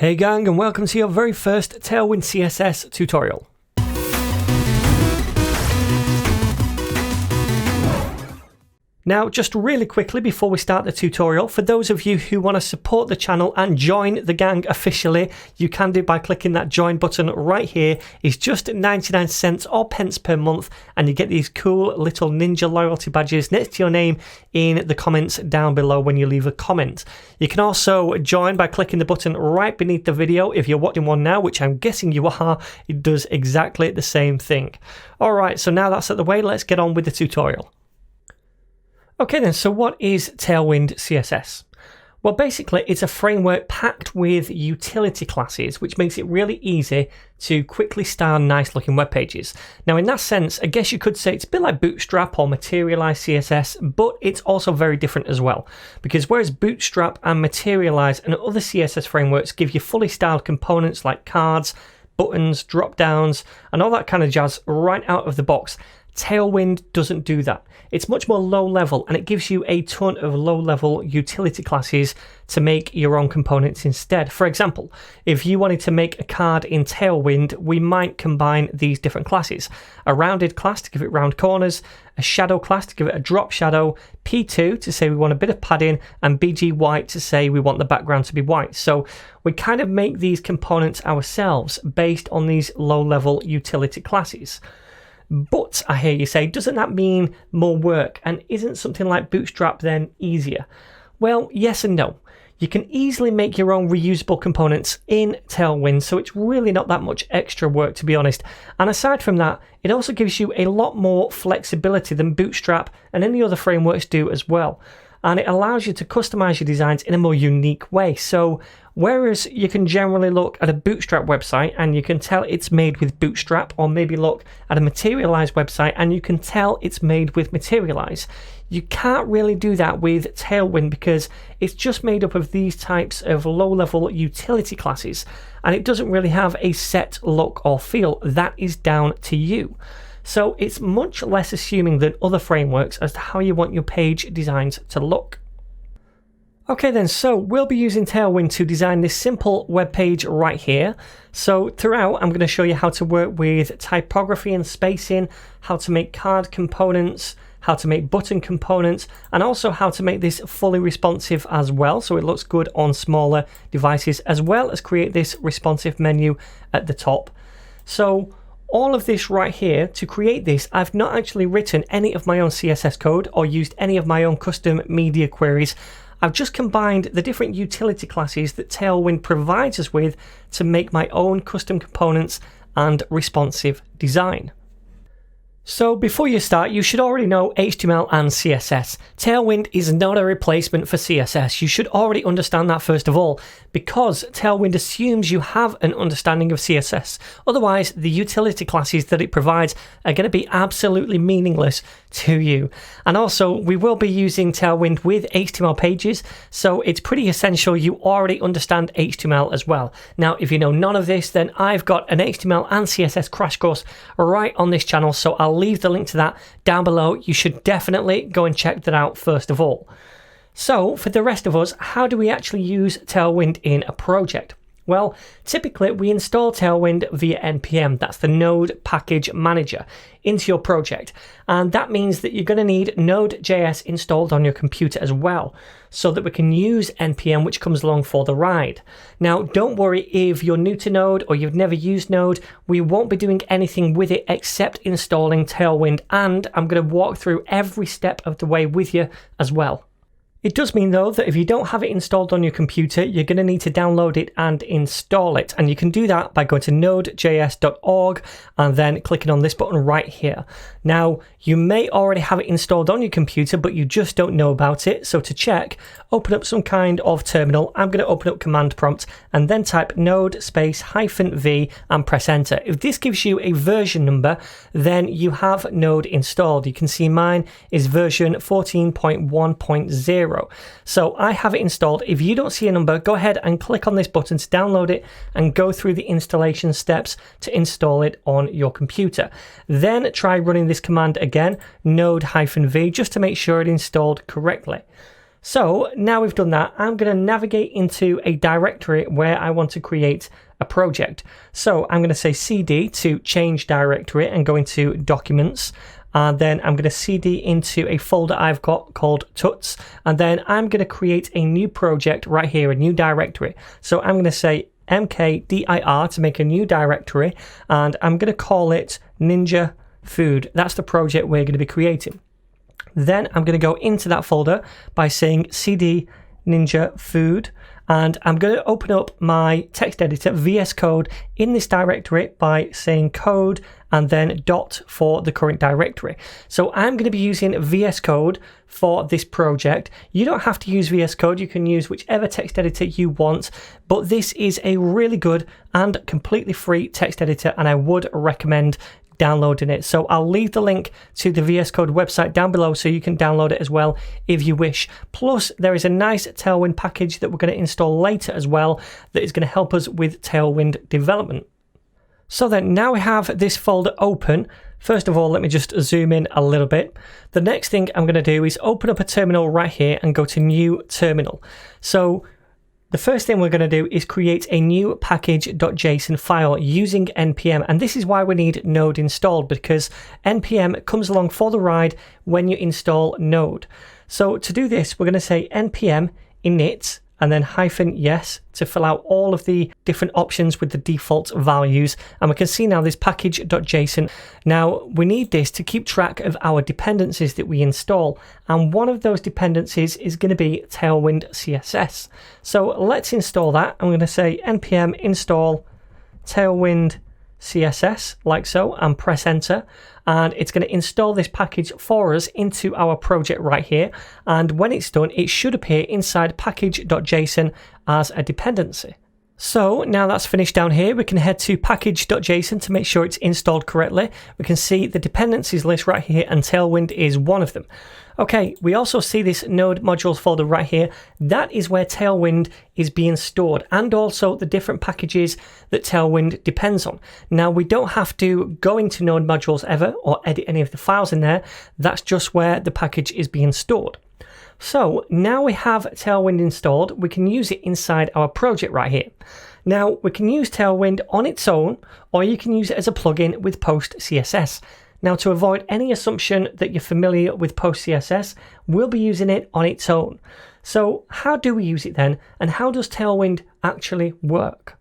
Hey gang, and welcome to your very first Tailwind CSS tutorial. Now, just really quickly before we start the tutorial, for those of you who want to support the channel and join the gang officially, you can do by clicking that join button right here. It's just 99 cents or pence per month, and you get these cool little ninja loyalty badges next to your name in the comments down below when you leave a comment. You can also join by clicking the button right beneath the video. If you're watching one now, which I'm guessing you are, it does exactly the same thing. Alright, so now that's out the way, let's get on with the tutorial. Okay then, so what is Tailwind CSS? Well, basically it's a framework packed with utility classes, which makes it really easy to quickly style nice looking web pages. Now in that sense, I guess you could say it's a bit like Bootstrap or Materialize CSS, but it's also very different as well. Because whereas Bootstrap and Materialize and other CSS frameworks give you fully styled components like cards, buttons, drop downs, and all that kind of jazz right out of the box, Tailwind doesn't do that. It's much more low level, and it gives you a ton of low level utility classes to make your own components instead. For example, if you wanted to make a card in Tailwind, we might combine these different classes. A rounded class to give it round corners, a shadow class to give it a drop shadow, P2 to say we want a bit of padding, and BG white to say we want the background to be white. So we kind of make these components ourselves based on these low level utility classes. But I hear you say, doesn't that mean more work? And isn't something like Bootstrap then easier? Well, yes and no. You can easily make your own reusable components in Tailwind, so it's really not that much extra work, to be honest. And aside from that, it also gives you a lot more flexibility than Bootstrap and any other frameworks do as well. And it allows you to customize your designs in a more unique way. So whereas you can generally look at a Bootstrap website and you can tell it's made with Bootstrap, or maybe look at a Materialize website and you can tell it's made with Materialize, you can't really do that with Tailwind because it's just made up of these types of low-level utility classes, and it doesn't really have a set look or feel. That is down to you. So it's much less assuming than other frameworks as to how you want your page designs to look. Okay then, so we'll be using Tailwind to design this simple web page right here. So throughout, I'm going to show you how to work with typography and spacing, how to make card components, how to make button components, and also how to make this fully responsive as well, so it looks good on smaller devices, as well as create this responsive menu at the top. So all of this right here, to create this, I've not actually written any of my own CSS code or used any of my own custom media queries. I've just combined the different utility classes that Tailwind provides us with to make my own custom components and responsive design. So before you start, you should already know HTML and CSS. Tailwind is not a replacement for CSS. You should already understand that first of all, because Tailwind assumes you have an understanding of CSS. Otherwise, the utility classes that it provides are going to be absolutely meaningless to you. And also, we will be using Tailwind with HTML pages, so it's pretty essential you already understand HTML as well. Now, if you know none of this, then I've got an HTML and CSS crash course right on this channel, so I'll leave the link to that down below. You should definitely go and check that out first of all. So for the rest of us, how do we actually use Tailwind in a project? Well, typically we install Tailwind via npm, that's the Node Package Manager, into your project. And that means that you're going to need node.js installed on your computer as well, so that we can use npm, which comes along for the ride. Now, don't worry if you're new to Node or you've never used Node, we won't be doing anything with it except installing Tailwind, and I'm going to walk through every step of the way with you as well. It does mean though that if you don't have it installed on your computer, you're going to need to download it and install it. And you can do that by going to node.js.org and then clicking on this button right here. Now, you may already have it installed on your computer, but you just don't know about it. So to check, open up some kind of terminal. I'm going to open up command prompt and then type node space -v and press enter. If this gives you a version number, then you have Node installed. You can see mine is version 14.1.0. So I have it installed. If you don't see a number, go ahead and click on this button to download it and go through the installation steps to install it on your computer. Then try running this command again, node-v, just to make sure it installed correctly. So now we've done that, I'm going to navigate into a directory where I want to create a project. So I'm going to say cd to change directory and go into documents. And then I'm going to cd into a folder I've got called tuts. And then I'm going to create a new project right here, a new directory. So I'm going to say mkdir to make a new directory. And I'm going to call it Ninja Food. That's the project we're going to be creating. Then I'm going to go into that folder by saying cd Ninja Food, and I'm going to open up my text editor VS Code in this directory by saying code and then dot for the current directory. So I'm going to be using VS Code for this project. You don't have to use VS Code, you can use whichever text editor you want, but this is a really good and completely free text editor, and I would recommend downloading it. So I'll leave the link to the VS Code website down below so you can download it as well if you wish. Plus there is a nice Tailwind package that we're going to install later as well that is going to help us with Tailwind development. So then now we have this folder open. First of all, let me just zoom in a little bit. The next thing I'm going to do is open up a terminal right here and go to new terminal. So the first thing we're going to do is create a new package.json file using npm, and this is why we need Node installed, because npm comes along for the ride when you install Node. So to do this, we're going to say npm init and then -yes to fill out all of the different options with the default values. And we can see now this package.json. Now we need this to keep track of our dependencies that we install. And one of those dependencies is going to be Tailwind CSS. So let's install that. I'm going to say npm install Tailwind CSS like so and press enter, and it's going to install this package for us into our project right here, and when it's done it should appear inside package.json as a dependency. So now that's finished down here, we can head to package.json to make sure it's installed correctly. We can see the dependencies list right here and Tailwind is one of them. Okay, we also see this node modules folder right here. That is where Tailwind is being stored, and also the different packages that Tailwind depends on. Now we don't have to go into node modules ever or edit any of the files in there. That's just where the package is being stored. So now we have Tailwind installed, we can use it inside our project right here. Now we can use Tailwind on its own, or you can use it as a plugin with Post CSS. Now to avoid any assumption that you're familiar with Post CSS, we'll be using it on its own. So how do we use it then, and how does Tailwind actually work?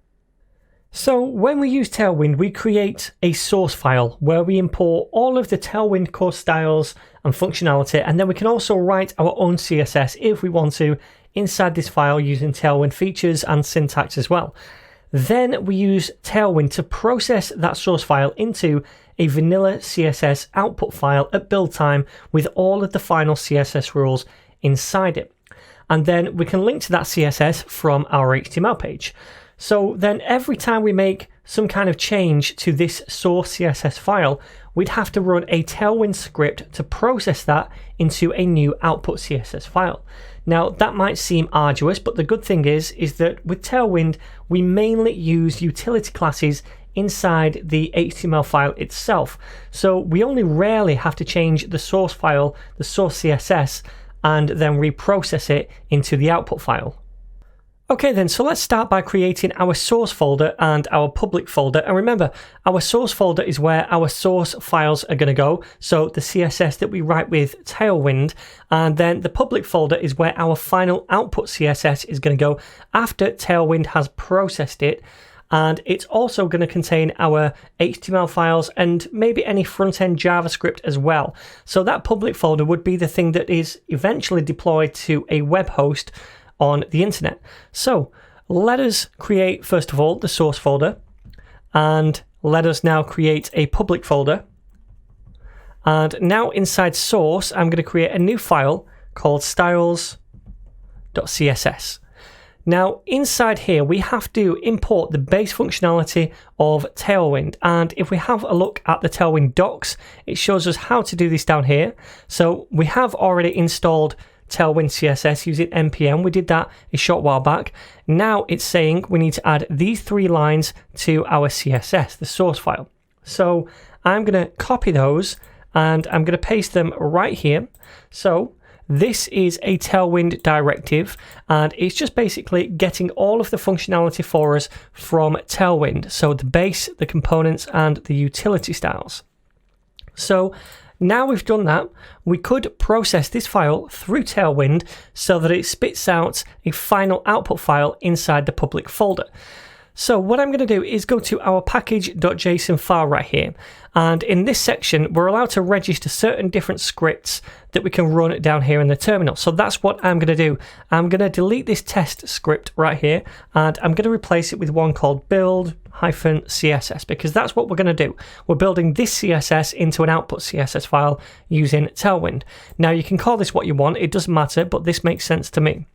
So when we use Tailwind, we create a source file where we import all of the Tailwind course styles and functionality, and then we can also write our own CSS if we want to inside this file using Tailwind features and syntax as well. Then we use Tailwind to process that source file into a vanilla CSS output file at build time with all of the final CSS rules inside it. And then we can link to that CSS from our HTML page. So then every time we make some kind of change to this source CSS file, we'd have to run a Tailwind script to process that into a new output CSS file. Now that might seem arduous, but the good thing is that with Tailwind, we mainly use utility classes inside the HTML file itself. So we only rarely have to change the source file, the source CSS, and then reprocess it into the output file. Okay then, so let's start by creating our source folder and our public folder. And remember, our source folder is where our source files are going to go, so the CSS that we write with Tailwind, and then the public folder is where our final output CSS is going to go after Tailwind has processed it. And it's also going to contain our HTML files and maybe any front-end JavaScript as well. So that public folder would be the thing that is eventually deployed to a web host on the internet. So let us create, first of all, the source folder, and let us now create a public folder. And now inside source, I'm going to create a new file called styles.css. Now inside here, we have to import the base functionality of Tailwind. And if we have a look at the Tailwind docs, it shows us how to do this down here. So we have already installed Tailwind CSS using npm. We did that a short while back. Now it's saying we need to add these 3 lines to our CSS, the source file. So I'm going to copy those and I'm going to paste them right here. So This is a Tailwind directive, and it's just basically getting all of the functionality for us from Tailwind. So the base, the components, and the utility styles. So now we've done that, we could process this file through Tailwind so that it spits out a final output file inside the public folder. So what I'm going to do is go to our package.json file right here, and in this section we're allowed to register certain different scripts that we can run down here in the terminal. So that's what I'm going to do. I'm going to delete this test script right here, and I'm going to replace it with one called build-css, because that's what we're going to do. We're building this CSS into an output CSS file using Tailwind. Now you can call this what you want, it doesn't matter, but this makes sense to me.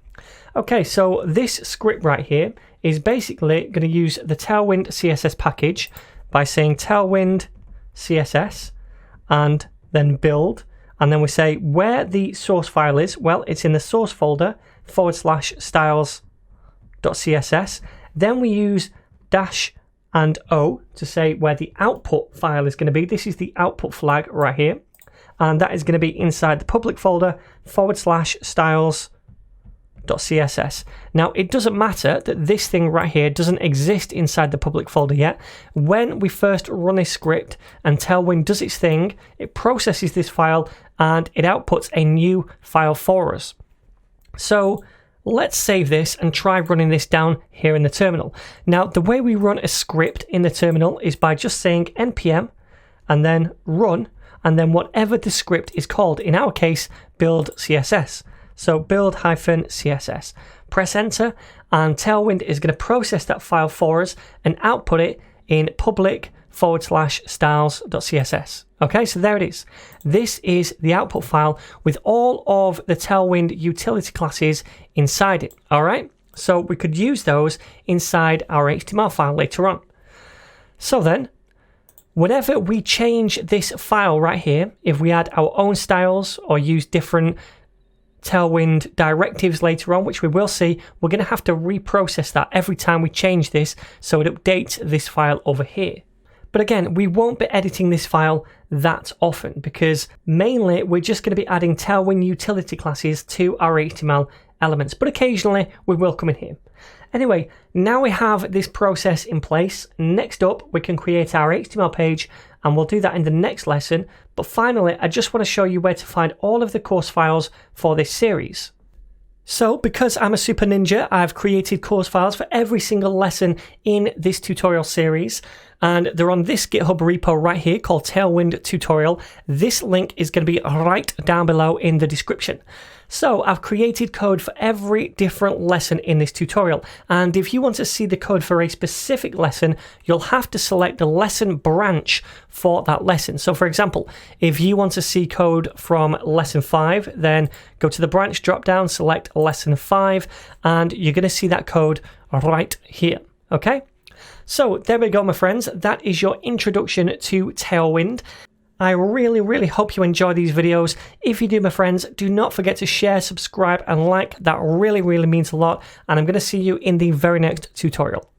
Okay, so this script right here is basically going to use the Tailwind CSS package by saying Tailwind CSS and then build, and then we say where the source file is. Well, it's in the source folder /styles.css. Then we use dash and O to say where the output file is going to be. This is the output flag right here, and that is going to be inside the public folder /styles.css. Now it doesn't matter that this thing right here doesn't exist inside the public folder yet. When we first run this script and Tailwind does its thing, it processes this file and it outputs a new file for us. So let's save this and try running this down here in the terminal. Now the way we run a script in the terminal is by just saying npm and then run, and then whatever the script is called, in our case build CSS. So build-css, press enter, and Tailwind is going to process that file for us and output it in public /styles.css. Okay, so there it is. This is the output file with all of the Tailwind utility classes inside it. All right, so we could use those inside our HTML file later on. So then, whenever we change this file right here, if we add our own styles or use different Tailwind directives later on, which we will see, we're going to have to reprocess that every time we change this, so it updates this file over here. But again, we won't be editing this file that often, because mainly we're just going to be adding Tailwind utility classes to our HTML elements, but occasionally we will come in here. Anyway, now we have this process in place. Next up, we can create our HTML page, and we'll do that in the next lesson. But finally, I just want to show you where to find all of the course files for this series. So because I'm a super ninja, I've created course files for every single lesson in this tutorial series, and they're on this GitHub repo right here called Tailwind Tutorial. This link is going to be right down below in the description. So I've created code for every different lesson in this tutorial, and if you want to see the code for a specific lesson, you'll have to select the lesson branch for that lesson. So for example, if you want to see code from lesson 5, then go to the branch drop down, select lesson 5, and you're going to see that code right here. Okay, so there we go, my friends. That is your introduction to Tailwind. I really hope you enjoy these videos. If you do, my friends, do not forget to share, subscribe, and like. That really means a lot. And I'm going to see you in the very next tutorial.